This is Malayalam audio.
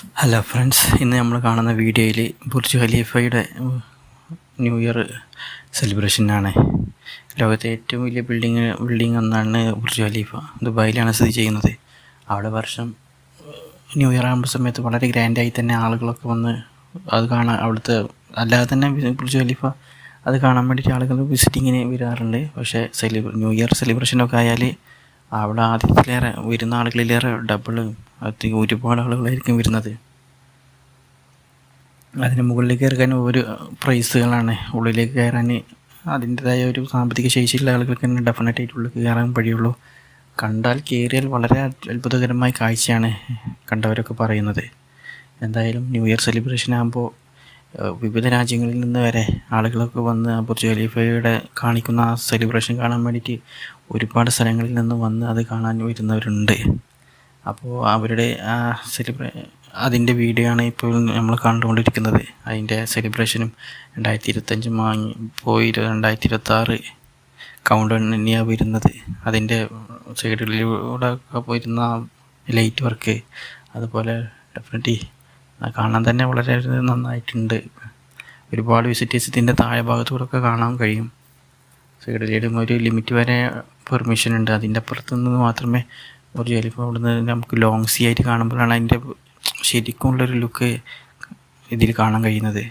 ഹലോ ഫ്രണ്ട്സ്, ഇന്ന് നമ്മൾ കാണുന്ന വീഡിയോയിൽ ബുർജ് ഖലീഫയുടെ ന്യൂ ഇയർ സെലിബ്രേഷനാണ്. ലോകത്തെ ഏറ്റവും വലിയ ബിൽഡിംഗ് ഒന്നാണ് ബുർജ് ഖലീഫ. ദുബായിലാണ് സ്ഥിതി ചെയ്യുന്നത്. അവിടെ വർഷം ന്യൂ ഇയർ ആകുമ്പോൾ സമയത്ത് വളരെ ഗ്രാൻഡായി തന്നെ ആളുകളൊക്കെ വന്ന് അത് കാണാൻ, അവിടുത്തെ അല്ലാതെ തന്നെ ബുർജ് ഖലീഫ അത് കാണാൻ വേണ്ടിയിട്ട് ആളുകൾ വിസിറ്റിങ്ങിന് വരാറുണ്ട്. പക്ഷേ ന്യൂ ഇയർ സെലിബ്രേഷനൊക്കെ ആയാൽ അവിടെ ആദ്യത്തിലേറെ വരുന്ന ആളുകളിലേറെ ഡബിൾ ഒരുപാട് ആളുകളായിരിക്കും വരുന്നത്. അതിന് മുകളിലേക്ക് കയറാൻ ഒരു പ്രൈസുകളാണ്. ഉള്ളിലേക്ക് കയറാൻ അതിൻ്റെതായ ഒരു സാമ്പത്തിക ശേഷിയുള്ള ആളുകൾക്ക് തന്നെ ഡെഫിനറ്റായിട്ട് ഉള്ളിൽ കയറാൻ കഴിയുള്ളൂ. കണ്ടാൽ കയറിയാൽ വളരെ അത്ഭുതകരമായ കാഴ്ചയാണ് കണ്ടവരൊക്കെ പറയുന്നത്. എന്തായാലും ന്യൂ ഇയർ സെലിബ്രേഷൻ ആകുമ്പോൾ വിവിധ രാജ്യങ്ങളിൽ നിന്ന് വരെ ആളുകളൊക്കെ വന്ന് ബുർജ് ഖലീഫയുടെ കാണിക്കുന്ന ആ സെലിബ്രേഷൻ കാണാൻ വേണ്ടിയിട്ട് ഒരുപാട് സ്ഥലങ്ങളിൽ നിന്ന് വന്ന് അത് കാണാൻ വരുന്നവരുണ്ട്. അപ്പോൾ അവരുടെ അതിൻ്റെ വീഡിയോ ആണ് ഇപ്പോൾ നമ്മൾ കണ്ടുകൊണ്ടിരിക്കുന്നത്. അതിൻ്റെ സെലിബ്രേഷനും 2025 പോയി 2026 കൗണ്ട് ഡൗൺ തന്നെയാണ് വരുന്നത്. അതിൻ്റെ സൈഡിലൂടെ ഒക്കെ പോയിരുന്ന ലൈറ്റ് വർക്ക് അതുപോലെ ഡെഫിനറ്റ്ലി കാണാൻ തന്നെ വളരെ നന്നായിട്ടുണ്ട്. ഒരുപാട് വിസിറ്റേഴ്സ് ഇതിൻ്റെ താഴെ ഭാഗത്തൂടെയൊക്കെ കാണാൻ കഴിയും. സൈഡിലും ഒരു ലിമിറ്റ് വരെ പെർമിഷൻ ഉണ്ട്. അതിൻ്റെ അപ്പുറത്തുനിന്ന് മാത്രമേ ബുർജ് ഖലീഫ അവിടുന്ന് നമുക്ക് ലോങ് സീ ആയിട്ട് കാണുമ്പോഴാണ് അതിൻ്റെ ശരിക്കുമുള്ളൊരു ലുക്ക് ഇതിൽ കാണാൻ കഴിയുന്നത്.